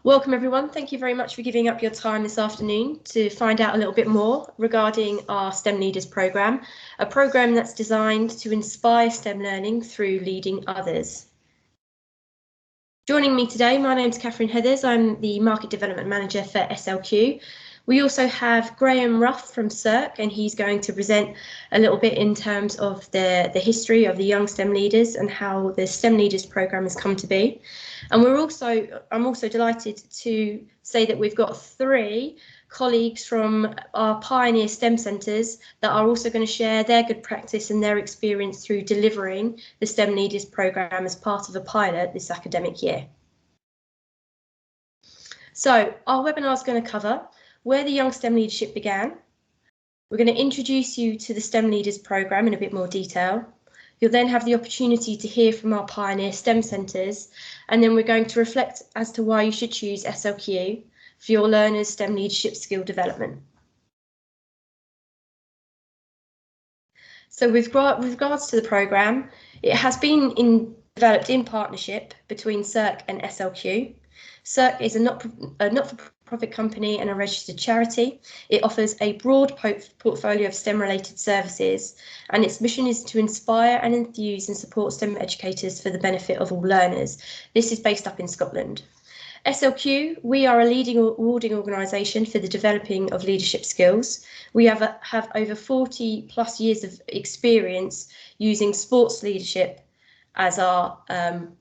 Welcome everyone. Thank you very much for giving up your time this afternoon to find out a little bit more regarding our STEM Leaders programme, a programme that's designed to inspire STEM learning through leading others. Joining me today, my name's Catherine Heathers. I'm the Market Development Manager for SLQ. We also have Graham Ruff from CERC, and he's going to present a little bit in terms of the history of the Young STEM Leaders and how the STEM Leaders programme has come to be. And I'm also delighted to say that we've got 3 colleagues from our pioneer STEM centres that are also going to share their good practice and their experience through delivering the STEM Leaders programme as part of a pilot this academic year. So our webinar is going to cover where the Young STEM Leadership began. We're going to introduce you to the STEM Leaders programme in a bit more detail. You'll then have the opportunity to hear from our pioneer STEM centres, and then we're going to reflect as to why you should choose SLQ for your learners' STEM leadership skill development. So with regards to the programme, it has been developed in partnership between CERC and SLQ. CERC is a not-for-profit company and a registered charity. It offers a broad portfolio of STEM-related services, and its mission is to inspire and enthuse and support STEM educators for the benefit of all learners. This is based up in Scotland. SLQ, we are a leading awarding organisation for the developing of leadership skills. We have over 40 plus years of experience using sports leadership as our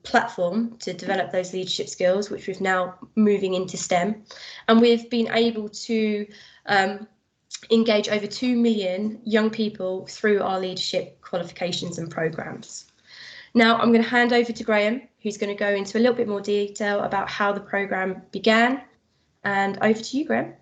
platform to develop those leadership skills, which we've now moving into STEM. And we've been able to engage over 2 million young people through our leadership qualifications and programmes. Now I'm going to hand over to Graham, who's going to go into a little bit more detail about how the programme began. And over to you, Graham.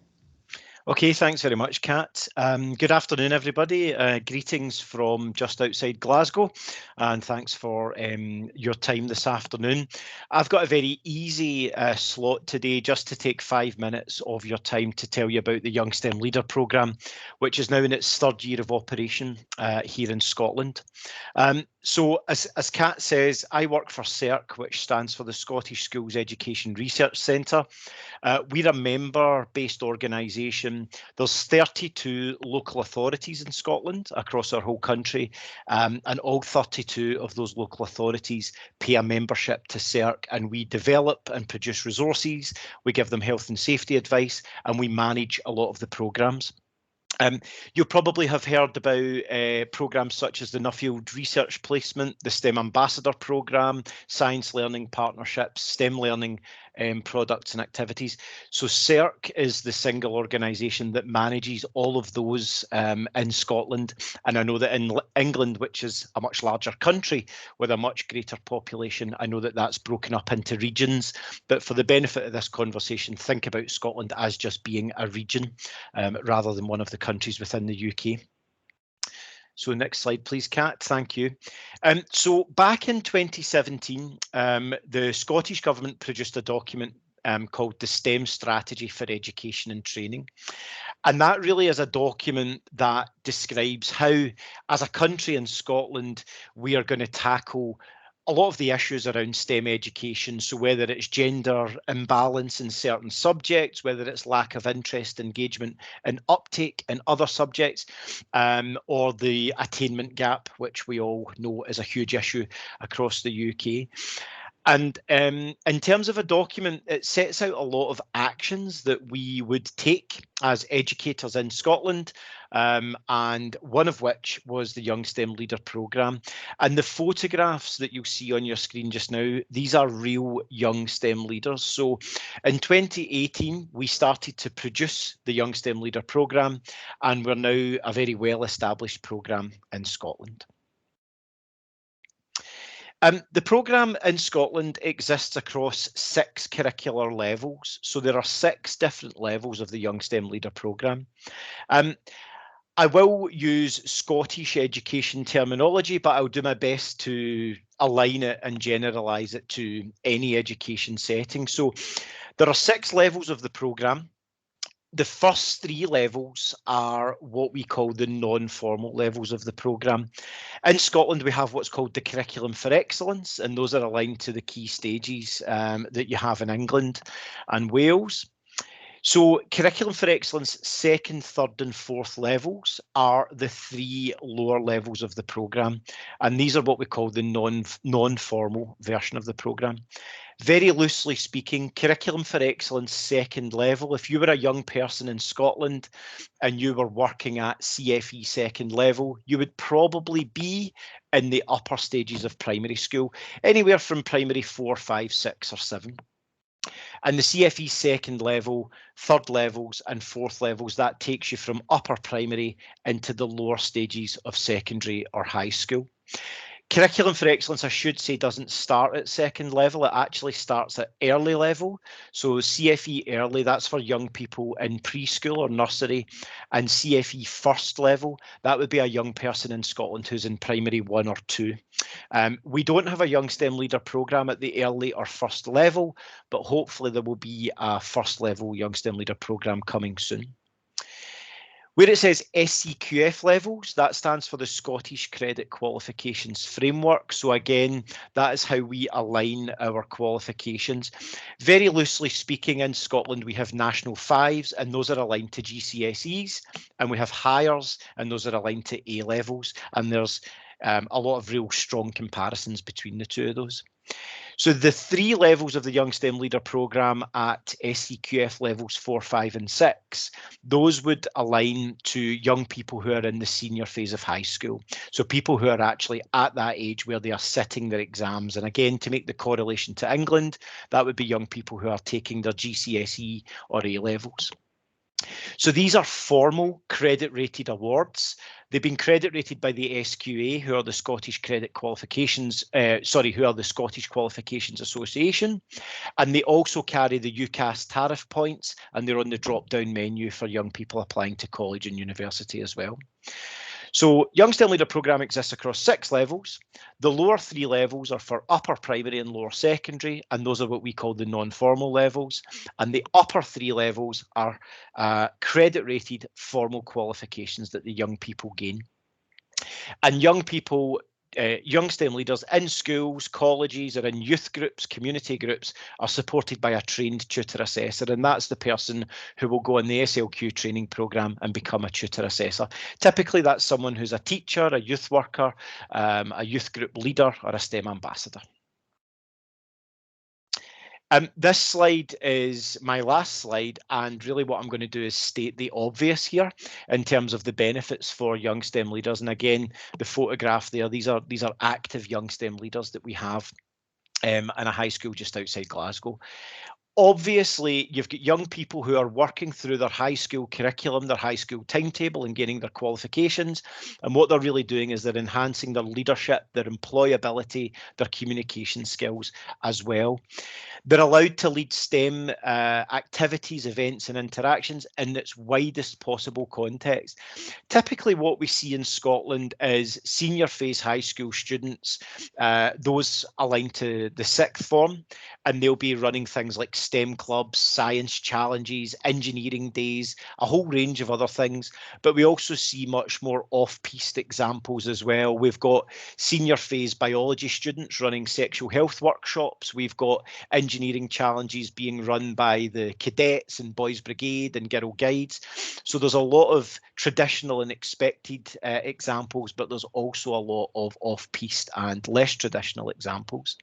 Okay, thanks very much, Kat. Good afternoon, everybody. Greetings from just outside Glasgow, and thanks for your time this afternoon. I've got a very easy slot today just to take 5 minutes of your time to tell you about the Young STEM Leader programme, which is now in its 3rd year of operation here in Scotland. So as Kat says, I work for CERC, which stands for the Scottish Schools Education Research Centre. We're a member-based organisation. There's 32 local authorities in Scotland across our whole country, and all 32 of those local authorities pay a membership to CERC, and we develop and produce resources, we give them health and safety advice, and we manage a lot of the programmes. You'll probably have heard about programmes such as the Nuffield Research Placement, the STEM Ambassador Programme, Science Learning Partnerships, STEM Learning products and activities. So CERC is the single organisation that manages all of those in Scotland. And I know that in England, which is a much larger country with a much greater population, I know that that's broken up into regions. But for the benefit of this conversation, think about Scotland as just being a region rather than one of the countries within the UK. So next slide, please, Kat. Thank you. So back in 2017, the Scottish Government produced a document called the STEM Strategy for Education and Training. And that really is a document that describes how, as a country in Scotland, we are going to tackle a lot of the issues around STEM education. So whether it's gender imbalance in certain subjects, whether it's lack of interest, engagement and uptake in other subjects, or the attainment gap, which we all know is a huge issue across the UK. And in terms of a document, it sets out a lot of actions that we would take as educators in Scotland, and one of which was the Young STEM Leader programme. And the photographs that you'll see on your screen just now, these are real young STEM leaders. So in 2018, we started to produce the Young STEM Leader programme, and we're now a very well-established programme in Scotland. The programme in Scotland exists across 6 curricular levels. So there are 6 different levels of the Young STEM Leader programme. I will use Scottish education terminology, but I'll do my best to align it and generalise it to any education setting. So there are 6 levels of the programme. The first 3 levels are what we call the non-formal levels of the programme. In Scotland, we have what's called the Curriculum for Excellence, and those are aligned to the key stages that you have in England and Wales. So Curriculum for Excellence, 2nd, 3rd and 4th levels are the 3 lower levels of the programme, and these are what we call the non-formal version of the programme. Very loosely speaking, Curriculum for Excellence 2nd level, if you were a young person in Scotland and you were working at CFE 2nd level, you would probably be in the upper stages of primary school, anywhere from primary 4, 5, 6 or 7. And the CFE 2nd level, 3rd levels and 4th levels, that takes you from upper primary into the lower stages of secondary or high school. Curriculum for Excellence, I should say, doesn't start at 2nd level. It actually starts at early level. So CFE early, that's for young people in preschool or nursery, and CFE 1st level, that would be a young person in Scotland who's in primary 1 or 2. We don't have a Young STEM Leader programme at the early or 1st level, but hopefully there will be a 1st level Young STEM Leader programme coming soon. Where it says SCQF levels, that stands for the Scottish Credit Qualifications Framework. So again, that is how we align our qualifications. Very loosely speaking, in Scotland, we have National 5s, and those are aligned to GCSEs, and we have Highers, and those are aligned to A levels, and there's a lot of real strong comparisons between the two of those. So the 3 levels of the Young STEM Leader programme at SCQF levels 4, 5 and 6, those would align to young people who are in the senior phase of high school. So people who are actually at that age where they are sitting their exams. And again, to make the correlation to England, that would be young people who are taking their GCSE or A levels. So these are formal credit rated awards. They've been credit rated by the SQA, who are the Scottish Credit Qualifications, who are the Scottish Qualifications Association. And they also carry the UCAS tariff points, and they're on the drop-down menu for young people applying to college and university as well. So Young STEM Leader programme exists across 6 levels. The lower 3 levels are for upper primary and lower secondary, and those are what we call the non-formal levels. And the upper 3 levels are credit rated formal qualifications that the young people gain. And young people, young STEM leaders in schools, colleges, or in youth groups, community groups, are supported by a trained tutor assessor, and that's the person who will go on the SLQ training programme and become a tutor assessor. Typically, that's someone who's a teacher, a youth worker, a youth group leader, or a STEM ambassador. This slide is my last slide, and really what I'm going to do is state the obvious here in terms of the benefits for young STEM leaders. And again, the photograph there, these are active young STEM leaders that we have in a high school just outside Glasgow. Obviously, you've got young people who are working through their high school curriculum, their high school timetable, and gaining their qualifications. And what they're really doing is they're enhancing their leadership, their employability, their communication skills as well. They're allowed to lead STEM activities, events and interactions in its widest possible context. Typically what we see in Scotland is senior phase high school students, those aligned to the 6th form, and they'll be running things like STEM clubs, science challenges, engineering days, a whole range of other things. But we also see much more off-piste examples as well. We've got senior phase biology students running sexual health workshops. We've got engineering challenges being run by the cadets and Boys Brigade and Girl Guides. So there's a lot of traditional and expected examples, but there's also a lot of off-piste and less traditional examples.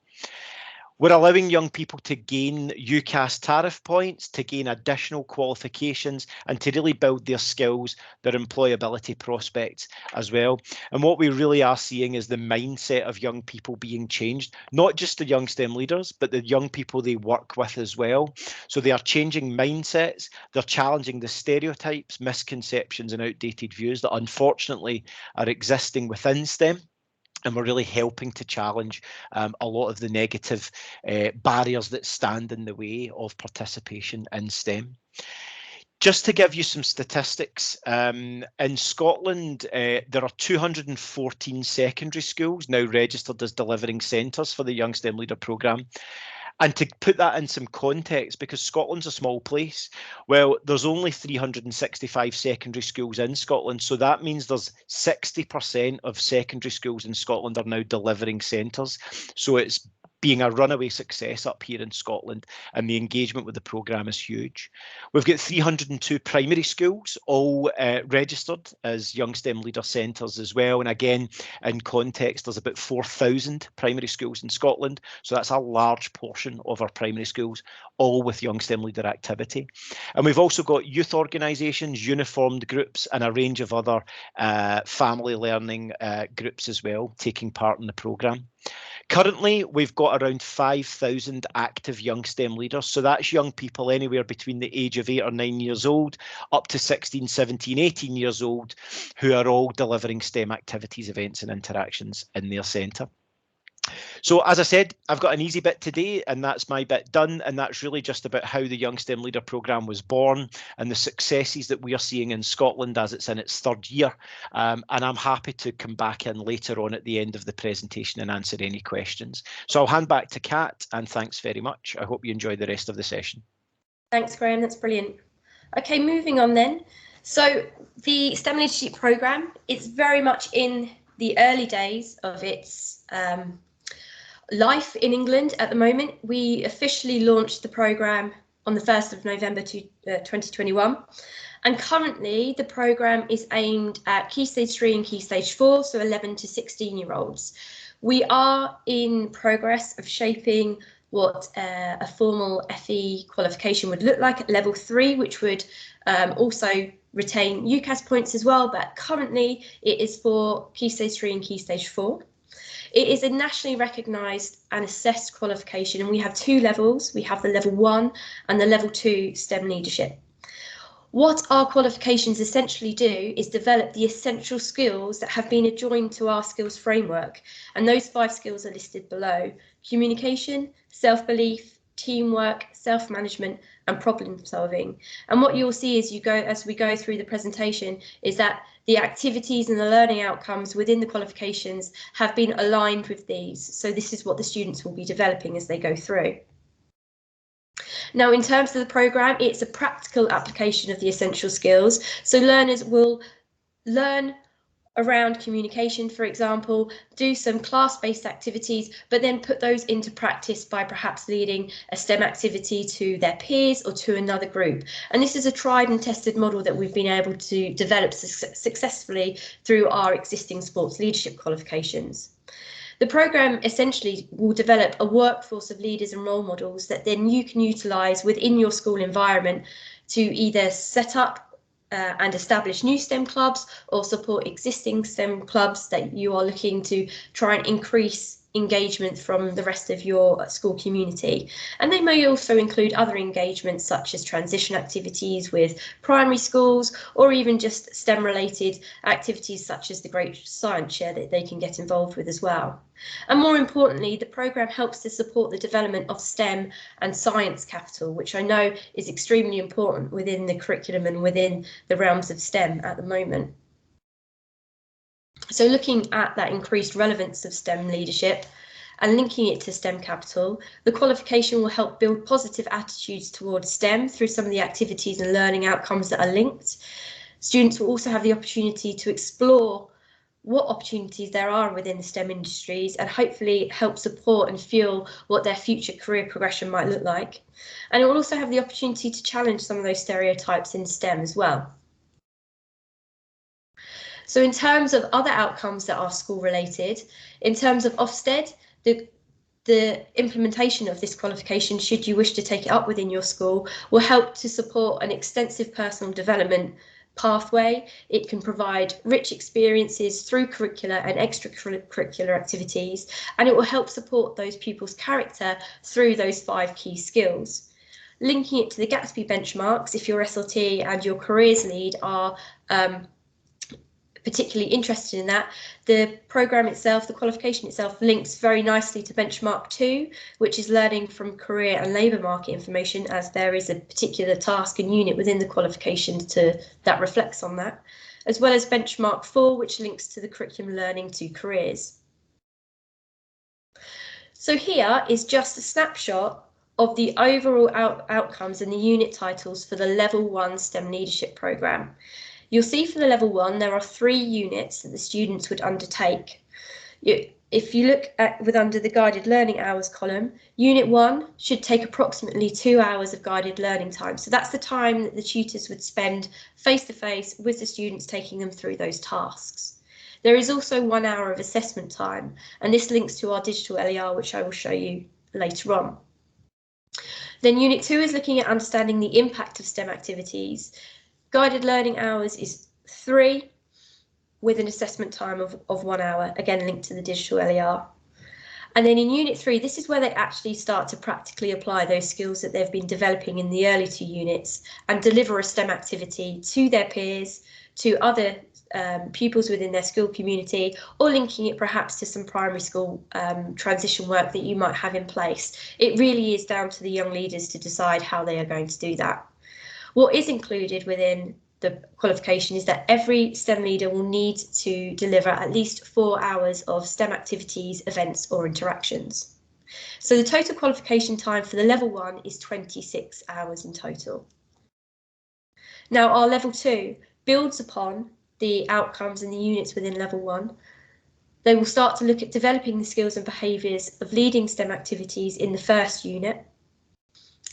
We're allowing young people to gain UCAS tariff points, to gain additional qualifications, and to really build their skills, their employability prospects as well. And what we really are seeing is the mindset of young people being changed, not just the young STEM leaders, but the young people they work with as well. So they are changing mindsets, they're challenging the stereotypes, misconceptions, and outdated views that unfortunately are existing within STEM. And we're really helping to challenge a lot of the negative barriers that stand in the way of participation in STEM. Just to give you some statistics, in Scotland, there are 214 secondary schools now registered as delivering centres for the Young STEM Leader programme. And to put that in some context, because Scotland's a small place, well, there's only 365 secondary schools in Scotland. So that means there's 60% of secondary schools in Scotland are now delivering centres. So it's being a runaway success up here in Scotland, and the engagement with the programme is huge. We've got 302 primary schools, all registered as Young STEM Leader Centres as well. And again, in context, there's about 4,000 primary schools in Scotland. So that's a large portion of our primary schools, all with Young STEM Leader activity. And we've also got youth organisations, uniformed groups, and a range of other family learning groups as well taking part in the programme. Currently, we've got around 5,000 active young STEM leaders. So that's young people anywhere between the age of 8 or 9 years old up to 16, 17, 18 years old, who are all delivering STEM activities, events and interactions in their centre. So as I said, I've got an easy bit today, and that's my bit done. And that's really just about how the Young STEM Leader programme was born and the successes that we are seeing in Scotland as it's in its third year. And I'm happy to come back in later on at the end of the presentation and answer any questions. So I'll hand back to Kat, and thanks very much. I hope you enjoy the rest of the session. Thanks, Graham. That's brilliant. Okay, moving on then. So the STEM Leadership programme, it's very much in the early days of its life in England at the moment. We officially launched the programme on the 1st of November 2021. And currently the programme is aimed at Key Stage 3 and Key Stage 4, so 11 to 16-year-olds. We are in progress of shaping what a formal FE qualification would look like at level 3, which would also retain UCAS points as well, but currently it is for Key Stage 3 and Key Stage 4. It is a nationally recognised and assessed qualification, and we have two levels. We have the level 1 and the level 2 STEM leadership. What our qualifications essentially do is develop the essential skills that have been adjoined to our skills framework, and those 5 skills are listed below: communication, self-belief, teamwork, self-management and problem solving. And what you'll see as we go through the presentation is that the activities and the learning outcomes within the qualifications have been aligned with these. So this is what the students will be developing as they go through. Now, in terms of the programme, it's a practical application of the essential skills. So learners will learn around communication, for example, do some class-based activities, but then put those into practice by perhaps leading a STEM activity to their peers or to another group. And this is a tried and tested model that we've been able to develop successfully through our existing sports leadership qualifications. The programme essentially will develop a workforce of leaders and role models that then you can utilise within your school environment to either set up and establish new STEM clubs or support existing STEM clubs that you are looking to try and increase engagement from the rest of your school community. And they may also include other engagements such as transition activities with primary schools, or even just STEM related activities such as the Great Science Share that they can get involved with as well. And more importantly, the programme helps to support the development of STEM and science capital, which I know is extremely important within the curriculum and within the realms of STEM at the moment. So looking at that increased relevance of STEM leadership and linking it to STEM capital, the qualification will help build positive attitudes towards STEM through some of the activities and learning outcomes that are linked. Students will also have the opportunity to explore what opportunities there are within the STEM industries and hopefully help support and fuel what their future career progression might look like. And it will also have the opportunity to challenge some of those stereotypes in STEM as well. So in terms of other outcomes that are school related, in terms of Ofsted, the implementation of this qualification, should you wish to take it up within your school, will help to support an extensive personal development pathway. It can provide rich experiences through curricular and extracurricular activities, and it will help support those pupils' character through those 5 key skills. Linking it to the Gatsby benchmarks, if your SLT and your careers lead are particularly interested in that, the programme itself, the qualification itself, links very nicely to benchmark 2, which is learning from career and labour market information, as there is a particular task and unit within the qualification that reflects on that, as well as benchmark 4, which links to the curriculum learning to careers. So here is just a snapshot of the overall outcomes and the unit titles for the Level 1 STEM Leadership Programme. You'll see for the Level 1 there are 3 units that the students would undertake. If you look at under the guided learning hours column, Unit 1 should take approximately 2 hours of guided learning time. So that's the time that the tutors would spend face-to-face with the students, taking them through those tasks. There is also 1 hour of assessment time, and this links to our digital LER, which I will show you later on. Then Unit 2 is looking at understanding the impact of STEM activities. Guided learning hours is 3, with an assessment time of 1 hour, again linked to the digital LER. And then in Unit 3, this is where they actually start to practically apply those skills that they've been developing in the early 2 units and deliver a STEM activity to their peers, to other pupils within their school community, or linking it perhaps to some primary school transition work that you might have in place. It really is down to the young leaders to decide how they are going to do that. What is included within the qualification is that every STEM leader will need to deliver at least 4 hours of STEM activities, events, or interactions. So the total qualification time for the Level 1 is 26 hours in total. Now, our Level 2 builds upon the outcomes and the units within Level 1. They will start to look at developing the skills and behaviours of leading STEM activities in the first unit.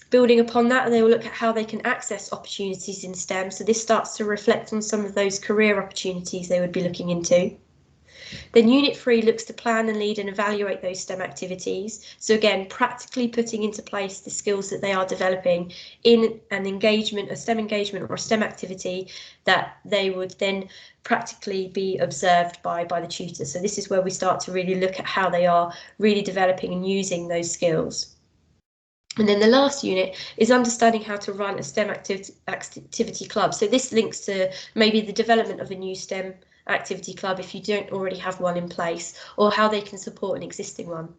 Building upon that, they will look at how they can access opportunities in STEM. So this starts to reflect on some of those career opportunities they would be looking into. Then Unit 3 looks to plan and lead and evaluate those STEM activities. So again, practically putting into place the skills that they are developing in an engagement, a STEM engagement or a STEM activity that they would then practically be observed by the tutor. So this is where we start to really look at how they are really developing and using those skills. And then the last unit is understanding how to run a STEM activity club. So this links to maybe the development of a new STEM activity club if you don't already have one in place, or how they can support an existing one.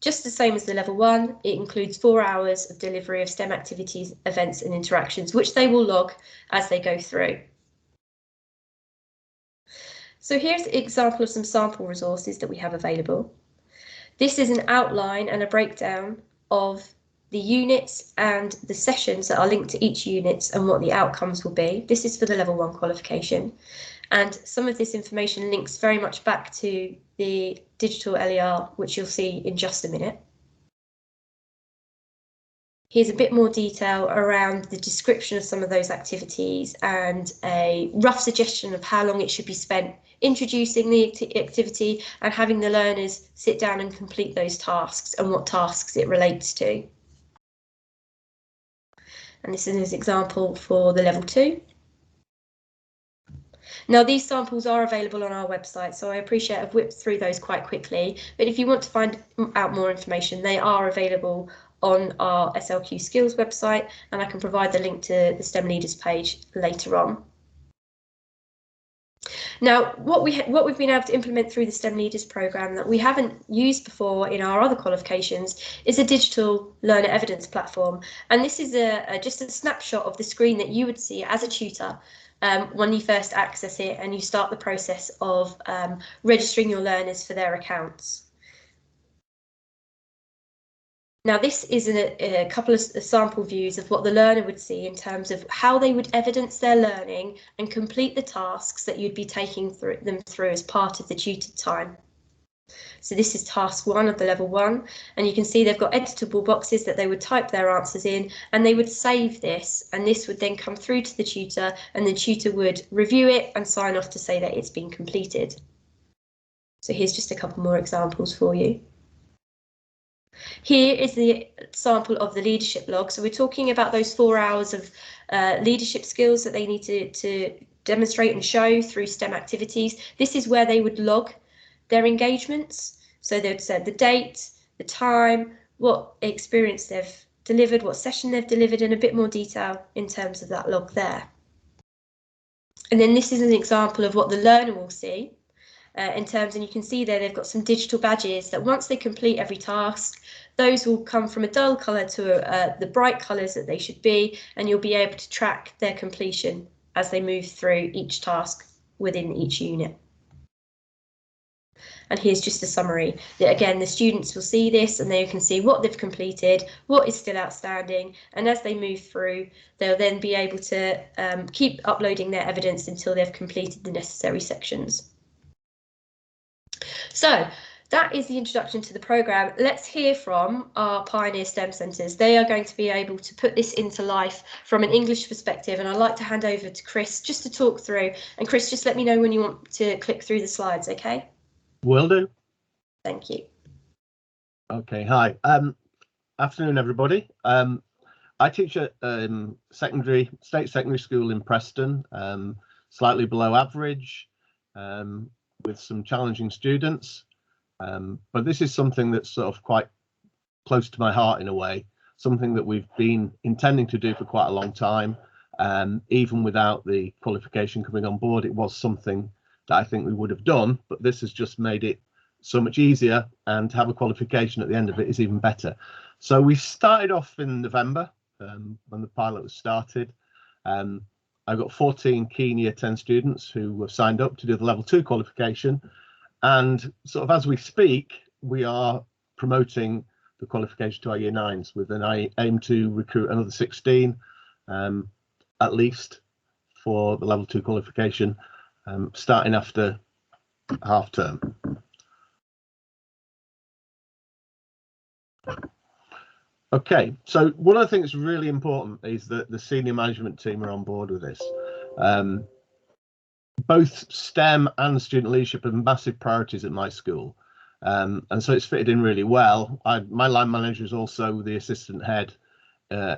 Just the same as the Level 1, it includes 4 hours of delivery of STEM activities, events and interactions, which they will log as they go through. So here's an example of some sample resources that we have available. This is an outline and a breakdown of the units and the sessions that are linked to each unit and what the outcomes will be. This is for the Level 1 qualification. And some of this information links very much back to the digital LER, which you'll see in just a minute. Here's a bit more detail around the description of some of those activities and a rough suggestion of how long it should be spent introducing the activity and having the learners sit down and complete those tasks and what tasks it relates to. And this is an example for the Level 2. Now, these samples are available on our website, so I appreciate I've whipped through those quite quickly, but if you want to find out more information, they are available on our SLQ Skills website, and I can provide the link to the STEM Leaders page later on. Now, what we've been able to implement through the STEM Leaders programme that we haven't used before in our other qualifications is a digital learner evidence platform. And this is just a snapshot of the screen that you would see as a tutor when you first access it and you start the process of registering your learners for their accounts. Now, this is a couple of sample views of what the learner would see in terms of how they would evidence their learning and complete the tasks that you'd be taking them through as part of the tutored time. So this is task 1 of the Level 1, and you can see they've got editable boxes that they would type their answers in, and they would save this, and this would then come through to the tutor, and the tutor would review it and sign off to say that it's been completed. So here's just a couple more examples for you. Here is the sample of the leadership log. So we're talking about those 4 hours of leadership skills that they need to demonstrate and show through STEM activities. This is where they would log their engagements. So they'd say the date, the time, what experience they've delivered, what session they've delivered, and a bit more detail in terms of that log there. And then this is an example of what the learner will see. In terms, and you can see there they've got some digital badges that once they complete every task, those will come from a dull colour to the bright colours that they should be, and you'll be able to track their completion as they move through each task within each unit. And here's just a summary that, again, the students will see this and they can see what they've completed, what is still outstanding, and as they move through, they'll then be able to keep uploading their evidence until they've completed the necessary sections. So that is the introduction to the programme. Let's hear from our Pioneer STEM centres. They are going to be able to put this into life from an English perspective, and I'd like to hand over to Chris just to talk through. And Chris, just let me know when you want to click through the slides, okay? Will do. Thank you. Okay, hi. Afternoon, everybody. I teach at state secondary school in Preston, slightly below average, with some challenging students. But this is something that's sort of quite close to my heart in a way, something that we've been intending to do for quite a long time. Even without the qualification coming on board, it was something that I think we would have done, but this has just made it so much easier, and to have a qualification at the end of it is even better. So we started off in November when the pilot was started. I've got 14 keen Year 10 students who have signed up to do the level 2 qualification, and sort of as we speak, we are promoting the qualification to our Year 9s with an aim to recruit another 16 at least for the level 2 qualification, starting after half term. Okay, so one of the things that's really important is that the senior management team are on board with this. Both STEM and student leadership are massive priorities at my school, and so it's fitted in really well. My line manager is also the assistant head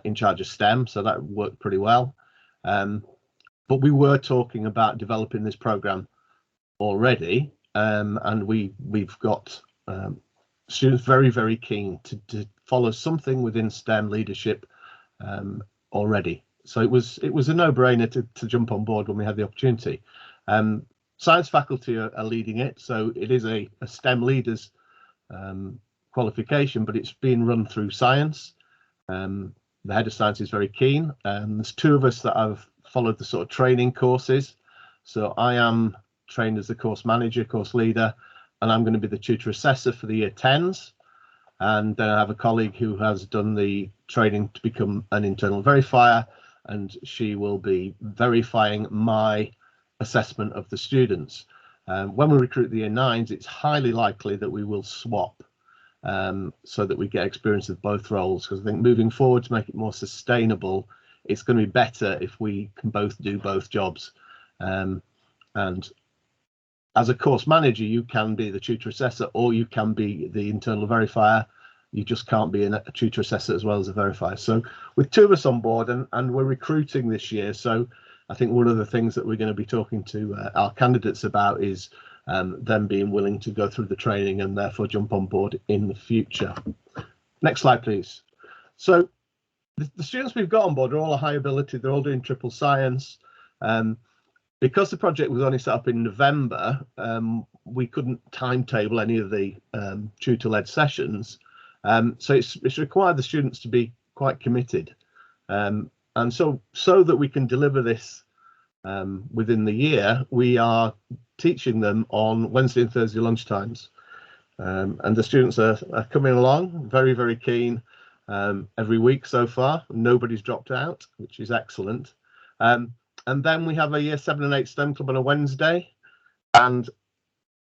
in charge of STEM, so that worked pretty well. But we were talking about developing this program already, and we've got students very, very keen to follow something within STEM leadership already. So it was a no-brainer to jump on board when we had the opportunity. Science faculty are leading it, so it is a STEM leaders qualification, but it's being run through science. The head of science is very keen. There's 2 of us that have followed the sort of training courses. So I am trained as the course manager, course leader, and I'm going to be the tutor assessor for the Year 10s. And then I have a colleague who has done the training to become an internal verifier, and she will be verifying my assessment of the students. When we recruit the Year 9s, it's highly likely that we will swap so that we get experience of both roles, because I think moving forward, to make it more sustainable, it's going to be better if we can both do both jobs. And as a course manager, you can be the tutor assessor or you can be the internal verifier. You just can't be a tutor assessor as well as a verifier. So with 2 of us on board, and we're recruiting this year, so I think one of the things that we're going to be talking to our candidates about is them being willing to go through the training and therefore jump on board in the future. Next slide, please. So the students we've got on board are all a high ability. They're all doing triple science. Because the project was only set up in November, we couldn't timetable any of the tutor-led sessions. So it's required the students to be quite committed. And so that we can deliver this within the year, we are teaching them on Wednesday and Thursday lunchtimes. And the students are coming along, very, very keen every week so far. Nobody's dropped out, which is excellent. And then we have a Year 7 and 8 STEM club on a Wednesday, and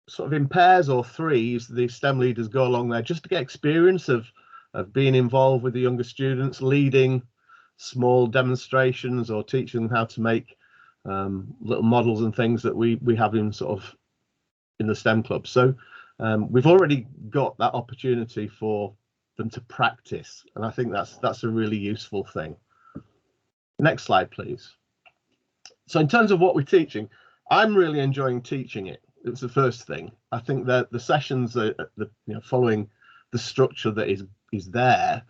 sort of in pairs or threes, the STEM leaders go along there just to get experience of being involved with the younger students, leading small demonstrations or teaching them how to make little models and things that we have in the STEM club. So we've already got that opportunity for them to practice, and I think that's a really useful thing. Next slide, please. So in terms of what we're teaching, I'm really enjoying teaching it. It's the first thing. I think that the sessions are following the structure that is there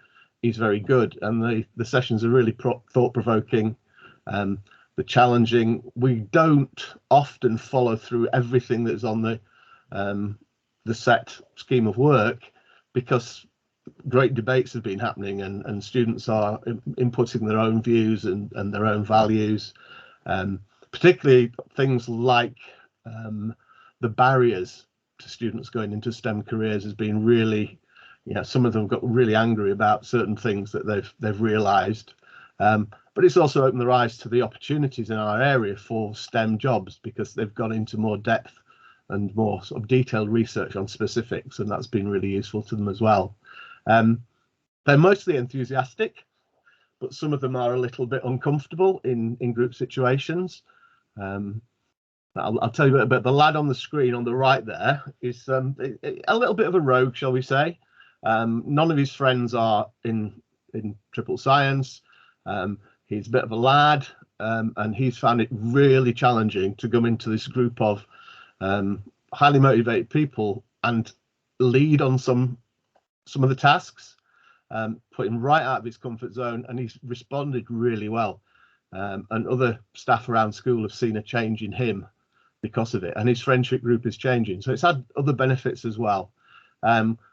is very good, and the sessions are really thought-provoking. The challenging. We don't often follow through everything that's on the set scheme of work, because great debates have been happening, and students are inputting their own views and their own values. Particularly things like the barriers to students going into STEM careers has been really, some of them got really angry about certain things that they've realised. But it's also opened their eyes to the opportunities in our area for STEM jobs, because they've gone into more depth and more sort of detailed research on specifics, and that's been really useful to them as well. They're mostly enthusiastic, but some of them are a little bit uncomfortable in group situations. I'll tell you about the lad on the screen on the right there is a little bit of a rogue, shall we say. None of his friends are in triple science. He's a bit of a lad, and he's found it really challenging to come into this group of highly motivated people and lead on some of the tasks, put him right out of his comfort zone, and he's responded really well. And other staff around school have seen a change in him because of it, and his friendship group is changing. So it's had other benefits as well.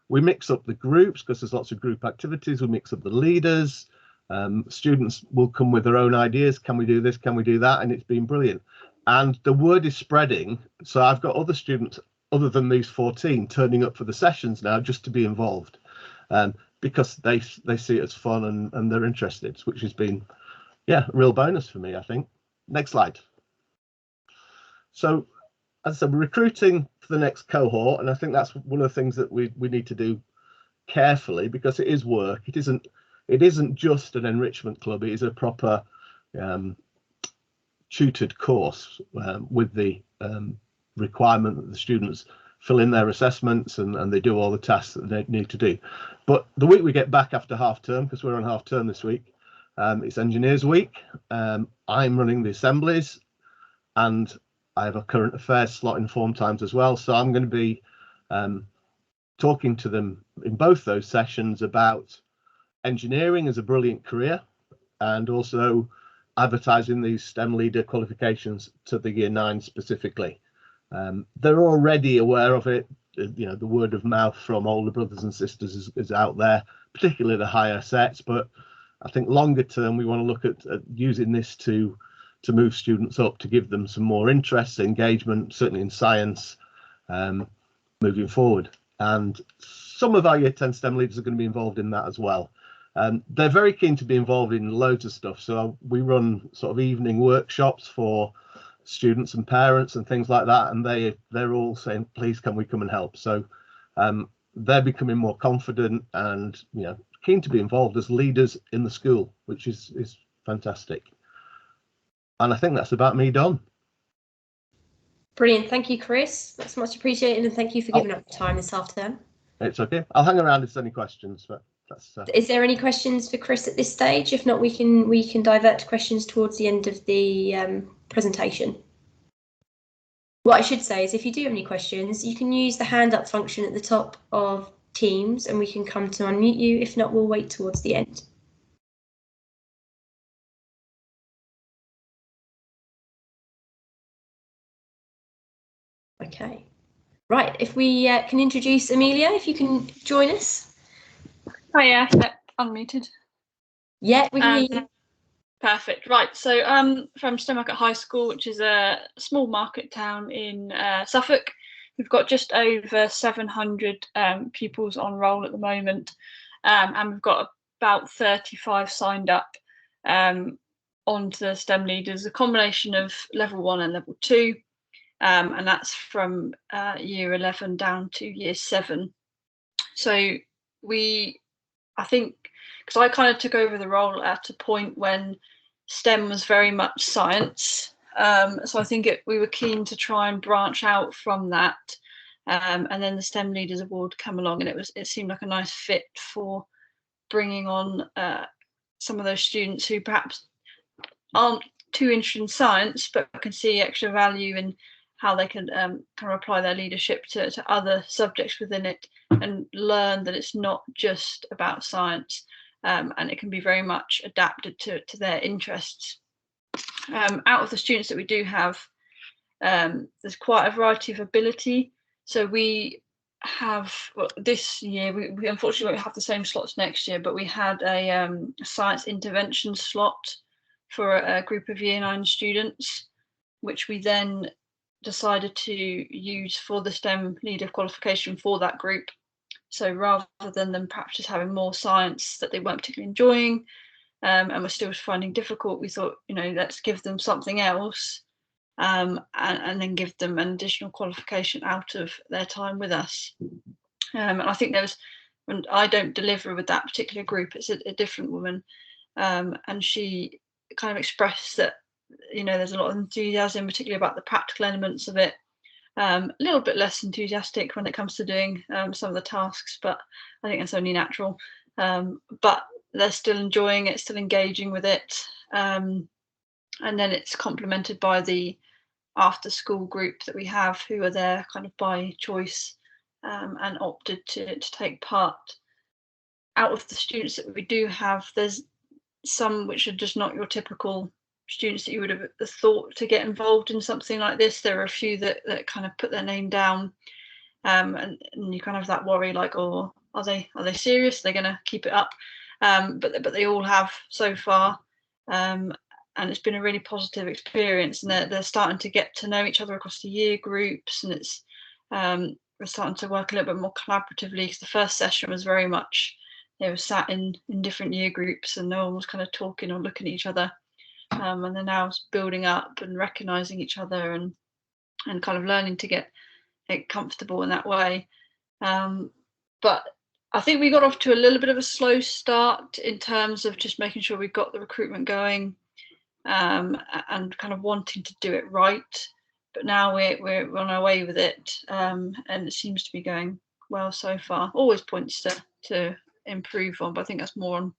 We mix up the groups because there's lots of group activities. We mix up the leaders. Students will come with their own ideas. Can we do this? Can we do that? And it's been brilliant. And the word is spreading. So I've got other students other than these 14 turning up for the sessions now just to be involved, because they see it as fun and they're interested, which has been, a real bonus for me, I think. Next slide. So, as I said, we're recruiting for the next cohort, and I think that's one of the things that we need to do carefully, because it is work. It isn't just an enrichment club. It is a proper tutored course with the requirement that the students fill in their assessments and they do all the tasks that they need to do. But the week we get back after half term, because we're on half term this week, it's Engineers Week. I'm running the assemblies, and I have a current affairs slot in form times as well. So I'm going to be talking to them in both those sessions about engineering as a brilliant career, and also advertising these STEM leader qualifications to the year 9 specifically. They're already aware of it. The word of mouth from older brothers and sisters is out there, particularly the higher sets. But I think longer term, we want to look at using this to move students up, to give them some more interest, engagement, certainly in science, moving forward. And some of our year 10 STEM leaders are going to be involved in that as well. They're very keen to be involved in loads of stuff. So we run sort of evening workshops for students and parents and things like that, and they're all saying, please, can we come and help? So they're becoming more confident and keen to be involved as leaders in the school, which is fantastic. And I think that's about me done. Brilliant. Thank you, Chris. That's much appreciated, and thank you for giving up your time this half term. It's okay. I'll hang around if there's any questions, but that's Is there any questions for Chris at this stage? If not, we can divert to questions towards the end of the presentation. What I should say is, if you do have any questions, you can use the hand up function at the top of Teams, and we can come to unmute you. If not, we'll wait towards the end. Okay, right. If we can introduce Amelia, if you can join us. Oh yeah, unmuted. Yeah, we can hear you. Perfect. Right. So from Stone Market High School, which is a small market town in Suffolk, we've got just over 700 pupils on roll at the moment, and we've got about 35 signed up onto the STEM leaders, a combination of level 1 and level 2. And that's from year 11 down to year 7. So I think, because I kind of took over the role at a point when STEM was very much science. So I think we were keen to try and branch out from that. And then the STEM Leaders Award came along, and it seemed like a nice fit for bringing on some of those students who perhaps aren't too interested in science, but can see extra value in how they can kind of apply their leadership to other subjects within it, and learn that it's not just about science, and it can be very much adapted to their interests. Out of the students that we do have, there's quite a variety of ability. So we have, well, this year, we unfortunately won't have the same slots next year, but we had a science intervention slot for a group of year 9 students, which we then decided to use for the STEM leader qualification for that group. So rather than them perhaps just having more science that they weren't particularly enjoying and were still finding difficult, we thought, let's give them something else and then give them an additional qualification out of their time with us. And I think when I don't deliver with that particular group, it's a different woman, and she kind of expressed that there's a lot of enthusiasm, particularly about the practical elements of it. A little bit less enthusiastic when it comes to doing some of the tasks, but I think that's only natural. But they're still enjoying it, still engaging with it, and then it's complemented by the after school group that we have, who are there kind of by choice and opted to take part. Out of the students that we do have, there's some which are just not your typical students that you would have thought to get involved in something like this. There are a few that kind of put their name down, and you kind of have that worry, like, oh, are they serious? They're going to keep it up, but they all have so far, and it's been a really positive experience. And they're starting to get to know each other across the year groups, and it's we're starting to work a little bit more collaboratively. Because the first session was very much they were sat in different year groups, and no one was kind of talking or looking at each other. And they're now building up and recognizing each other and kind of learning to get comfortable in that way. But I think we got off to a little bit of a slow start in terms of just making sure we got the recruitment going and kind of wanting to do it right. But now we're on our way with it, and it seems to be going well so far. Always points to improve on, but I think that's more on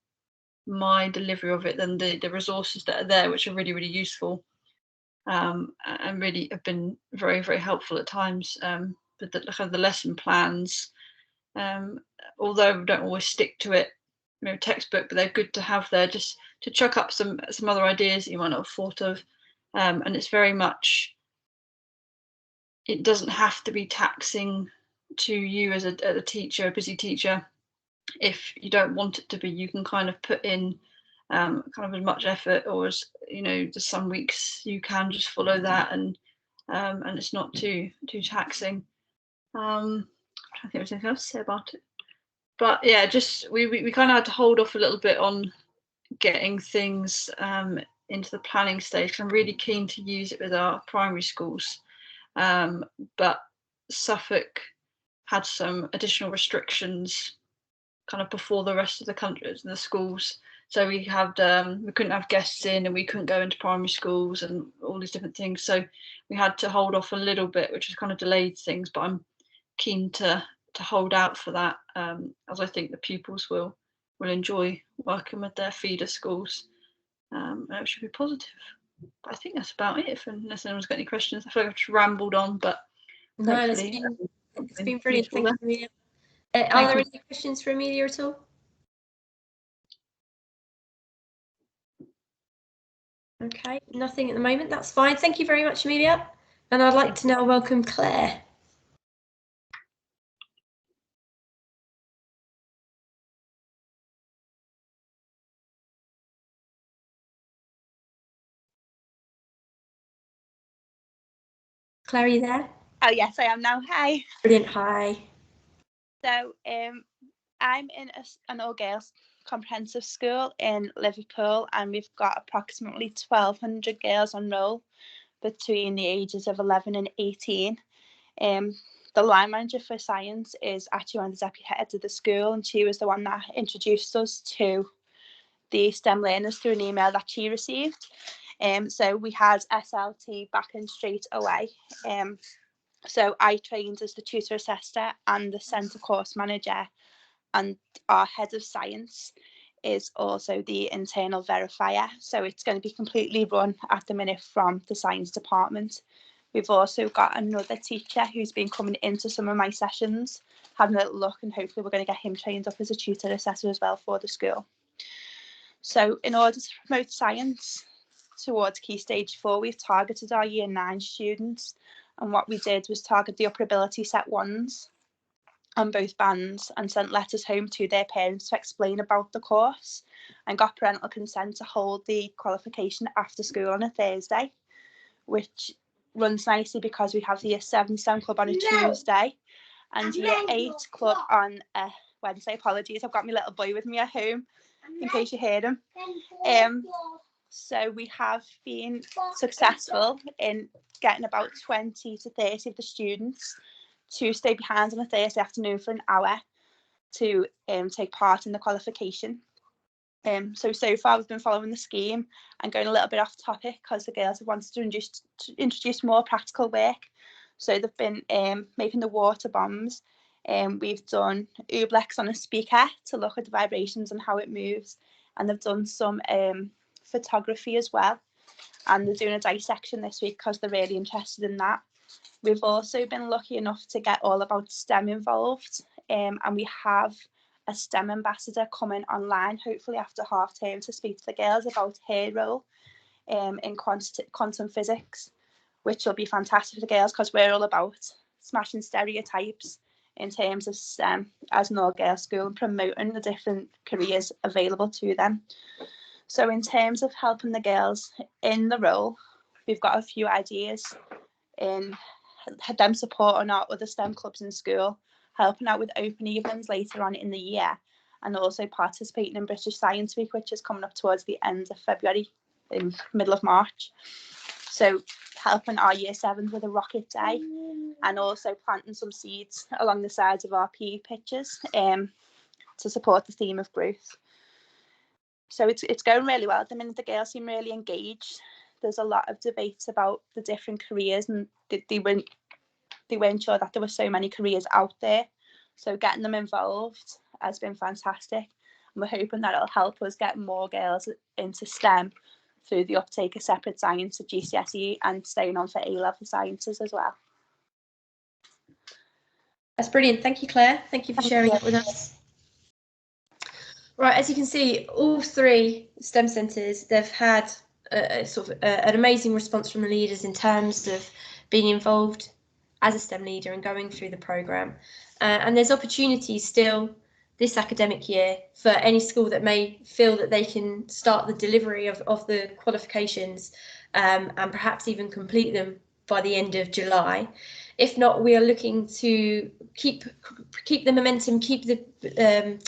my delivery of it than the resources that are there, which are really, really useful and really have been very, very helpful at times. But the lesson plans, although we don't always stick to it, textbook, but they're good to have there just to chuck up some other ideas that you might not have thought of. And it's very much, it doesn't have to be taxing to you as a teacher, a busy teacher. If you don't want it to be, you can kind of put in kind of as much effort, or as there's some weeks you can just follow that, and it's not too taxing. I don't think there's anything else to say about it, but yeah, just we kind of had to hold off a little bit on getting things into the planning stage, because I'm really keen to use it with our primary schools, but Suffolk had some additional restrictions kind of before the rest of the country, the schools. So we couldn't have guests in, and we couldn't go into primary schools and all these different things. So we had to hold off a little bit, which has kind of delayed things. But I'm keen to hold out for that, as I think the pupils will enjoy working with their feeder schools. And it should be positive. But I think that's about it. Unless anyone's got any questions, I feel like I've just rambled on, but no, it's been brilliant. Thank you, Amelia. Are there any questions for Amelia at all? Okay, nothing at the moment. That's fine. Thank you very much, Amelia. And I'd like to now welcome Claire. Claire, are you there? Oh yes, I am now. Hi. Brilliant. Hi. So I'm in an all-girls comprehensive school in Liverpool, and we've got approximately 1,200 girls on roll between the ages of 11 and 18. The line manager for science is actually one of the deputy heads of the school, and she was the one that introduced us to the STEM learners through an email that she received. So we had SLT back in straight away. So I trained as the tutor assessor and the centre course manager, and our head of science is also the internal verifier. So it's going to be completely run at the minute from the science department. We've also got another teacher who's been coming into some of my sessions, having a little look, and hopefully we're going to get him trained up as a tutor assessor as well for the school. So in order to promote science towards Key Stage 4, we've targeted our Year 9 students, and what we did was target the upper ability set 1s on both bands and sent letters home to their parents to explain about the course, and got parental consent to hold the qualification after school on a Thursday, which runs nicely because we have the Year 7 STEM club on a Tuesday and Year 8 club on a Wednesday. Apologies, I've got my little boy with me at home in case you hear him. So we have been successful in getting about 20 to 30 of the students to stay behind on a Thursday afternoon for an hour to take part in the qualification. So far we've been following the scheme and going a little bit off topic because the girls have wanted to introduce more practical work. So they've been making the water bombs. We've done ooblex on a speaker to look at the vibrations and how it moves, and they've done some photography as well, and they're doing a dissection this week because they're really interested in that. We've also been lucky enough to get all about STEM involved, and we have a STEM ambassador coming online hopefully after half term to speak to the girls about her role in quantum physics, which will be fantastic for the girls because we're all about smashing stereotypes in terms of STEM as an all-girls school and promoting the different careers available to them. So in terms of helping the girls in the role, we've got a few ideas in them supporting our other STEM clubs in school, helping out with open evenings later on in the year, and also participating in British Science Week, which is coming up towards the end of February, in middle of March. So helping our Year 7s with a rocket day, and also planting some seeds along the sides of our PE pitches to support the theme of growth. So it's going really well at the minute. The girls seem really engaged. There's a lot of debates about the different careers, and they weren't sure that there were so many careers out there. So getting them involved has been fantastic. And we're hoping that it'll help us get more girls into STEM through the uptake of separate science at GCSE and staying on for A-level sciences as well. That's brilliant. Thank you, Claire. Thank you for sharing that with us. Right, as you can see, all 3 STEM centres, they've had an amazing response from the leaders in terms of being involved as a STEM leader and going through the programme. And there's opportunities still this academic year for any school that may feel that they can start the delivery of the qualifications and perhaps even complete them by the end of July. If not, we are looking to keep the momentum, keep the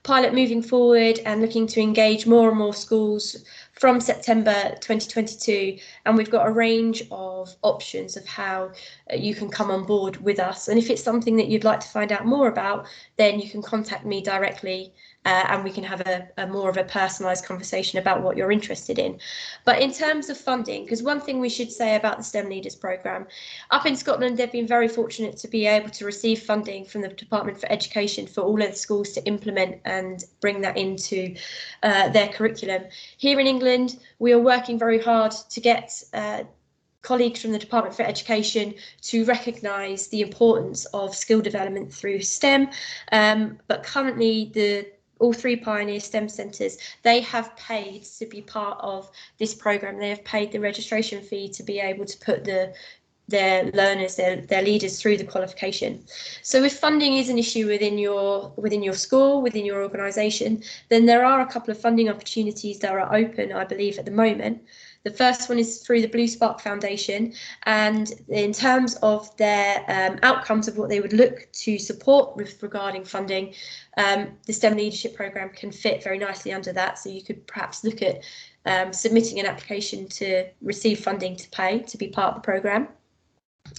pilot moving forward and looking to engage more and more schools from September 2022, and we've got a range of options of how you can come on board with us. And if it's something that you'd like to find out more about, then you can contact me directly and we can have a more of a personalised conversation about what you're interested in. But in terms of funding, because one thing we should say about the STEM Leaders programme, up in Scotland they've been very fortunate to be able to receive funding from the Department for Education for all of the schools to implement and bring that into their curriculum. Here in England, we are working very hard to get colleagues from the Department for Education to recognise the importance of skill development through STEM, but currently all 3 pioneer STEM centres, they have paid to be part of this programme. They have paid the registration fee to be able to put their learners, their leaders through the qualification. So if funding is an issue within your school, within your organisation, then there are a couple of funding opportunities that are open, I believe, at the moment. The first one is through the Blue Spark Foundation, and in terms of their outcomes of what they would look to support with regarding funding, the STEM Leadership Programme can fit very nicely under that. So you could perhaps look at submitting an application to receive funding to pay to be part of the programme.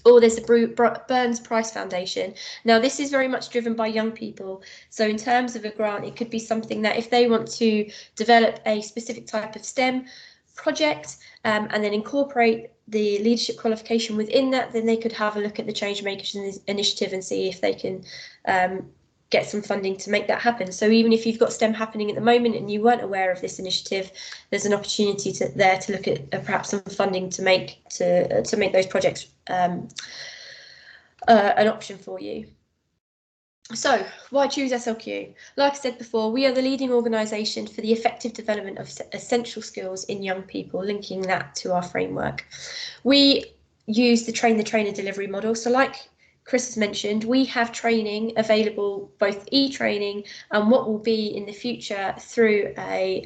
Or there's the Burns Price Foundation. Now, this is very much driven by young people. So in terms of a grant, it could be something that if they want to develop a specific type of STEM project and then incorporate the leadership qualification within that, then they could have a look at the Changemakers initiative and see if they can get some funding to make that happen. So even if you've got STEM happening at the moment and you weren't aware of this initiative, there's an opportunity there to look at perhaps some funding to make those projects an option for you. So why choose SLQ? Like I said before, we are the leading organisation for the effective development of essential skills in young people, linking that to our framework. We use the train the trainer delivery model. So like Chris has mentioned, we have training available, both e-training and what will be in the future through a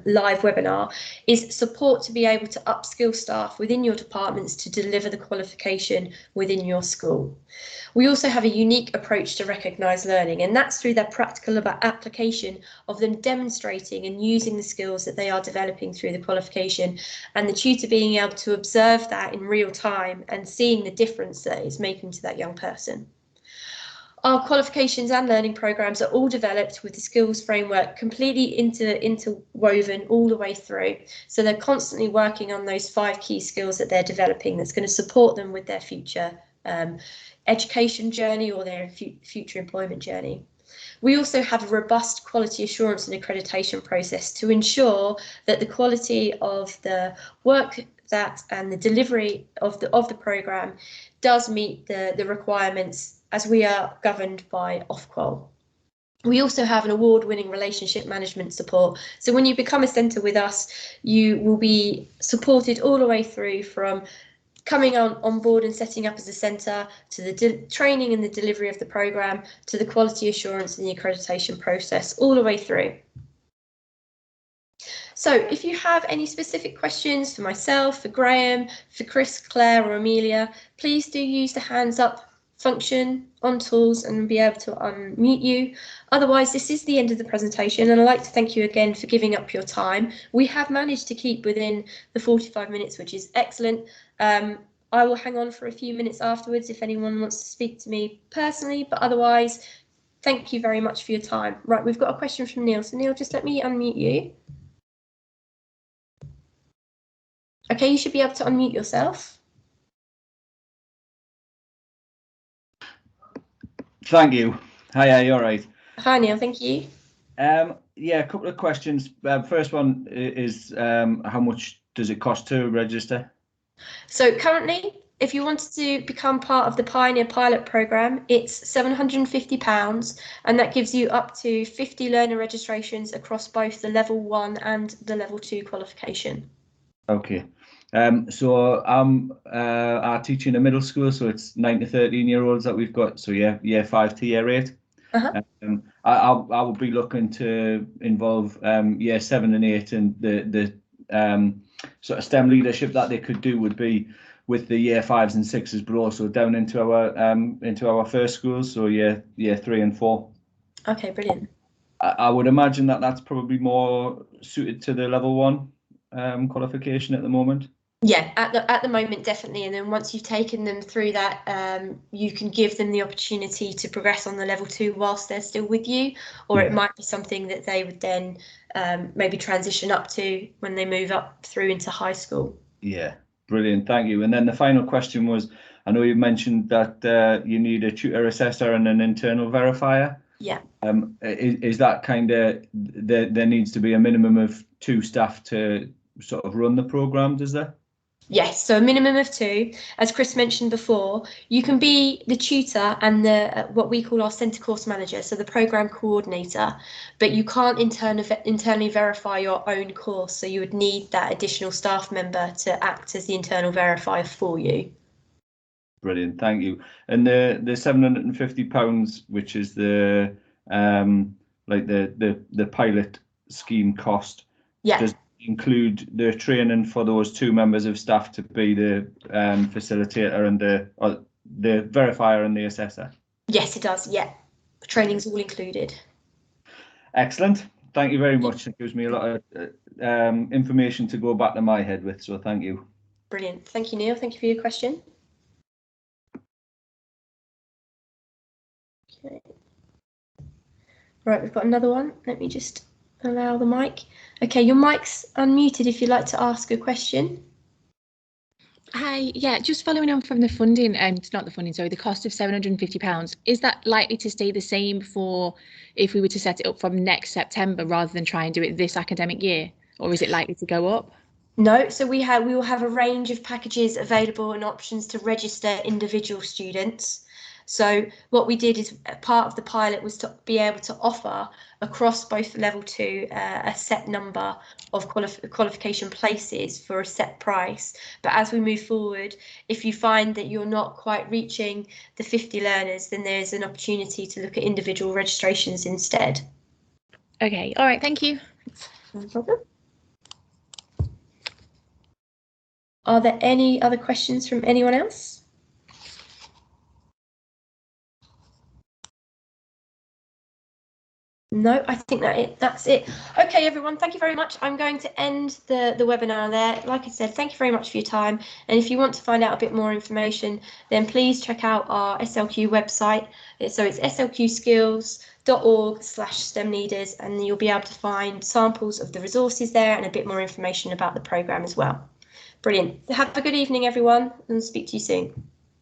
live webinar, is support to be able to upskill staff within your departments to deliver the qualification within your school. We also have a unique approach to recognised learning, and that's through their practical application of them demonstrating and using the skills that they are developing through the qualification, and the tutor being able to observe that in real time and seeing the difference that it's making to that young person. Our qualifications and learning programs are all developed with the skills framework completely interwoven all the way through. So they're constantly working on those 5 key skills that they're developing that's going to support them with their future education journey or their future employment journey. We also have a robust quality assurance and accreditation process to ensure that the quality of the work and the delivery of the programme does meet the requirements, as we are governed by Ofqual. We also have an award-winning relationship management support. So when you become a centre with us, you will be supported all the way through from coming on board and setting up as a centre, to the training and the delivery of the programme, to the quality assurance and the accreditation process, all the way through. So if you have any specific questions for myself, for Graham, for Chris, Claire or Amelia, please do use the hands up function on tools and be able to unmute you. Otherwise, this is the end of the presentation, and I'd like to thank you again for giving up your time. We have managed to keep within the 45 minutes, which is excellent. I will hang on for a few minutes afterwards if anyone wants to speak to me personally, but otherwise, thank you very much for your time. Right, we've got a question from Neil. So Neil, just let me unmute you. Okay, you should be able to unmute yourself. Thank you. Hi, you all right? Hi Neil, thank you. Yeah, a couple of questions. First one is how much does it cost to register? So currently, if you wanted to become part of the Pioneer Pilot Programme, it's £750, and that gives you up to 50 learner registrations across both the Level 1 and the Level 2 qualification. Okay. So I teach in a middle school, so it's 9 to 13-year-olds that we've got. So yeah, year 5 to year 8. I will be looking to involve year 7 and 8, and the sort of STEM leadership that they could do would be with the year 5s and 6s, but also down into our first schools, so year 3 and 4. Okay, brilliant. I would imagine that that's probably more suited to the Level 1 qualification at the moment. Yeah, at the moment, definitely. And then once you've taken them through that, you can give them the opportunity to progress on the Level 2 whilst they're still with you, or it might be something that they would then maybe transition up to when they move up through into high school. Yeah, brilliant, thank you. And then the final question was, I know you mentioned that you need a tutor assessor and an internal verifier. Yeah. Is that kind of, there needs to be a minimum of 2 staff to sort of run the programme, does there? Yes, so a minimum of 2. As Chris mentioned before, you can be the tutor and the what we call our centre course manager, so the programme coordinator, but you can't internally verify your own course, so you would need that additional staff member to act as the internal verifier for you. Brilliant, thank you. And the £750, which is the like the pilot scheme cost, does include the training for those 2 members of staff to be the facilitator and the verifier and the assessor? Yes, it does. Yeah, the training's all included. Excellent. Thank you very much. It gives me a lot of information to go back to my head with, so thank you. Brilliant. Thank you, Neil. Thank you for your question. Okay. Right, we've got another one. Let me just allow the mic. Okay, your mic's unmuted if you'd like to ask a question. Hi, yeah, just following on from the funding, not the funding, sorry, the cost of £750. Is that likely to stay the same for if we were to set it up from next September rather than try and do it this academic year, or is it likely to go up? No, so we will have a range of packages available and options to register individual students. So what we did is part of the pilot was to be able to offer across both level 2 a set number of qualification places for a set price. But as we move forward, if you find that you're not quite reaching the 50 learners, then there's an opportunity to look at individual registrations instead. Okay, all right, thank you. No problem. Are there any other questions from anyone else? No, I think that's it. Okay, everyone, thank you very much. I'm going to end the webinar there. Like I said, thank you very much for your time. And if you want to find out a bit more information, then please check out our SLQ website. So it's slqskills.org/STEM leaders, and you'll be able to find samples of the resources there and a bit more information about the programme as well. Brilliant. Have a good evening, everyone, and speak to you soon.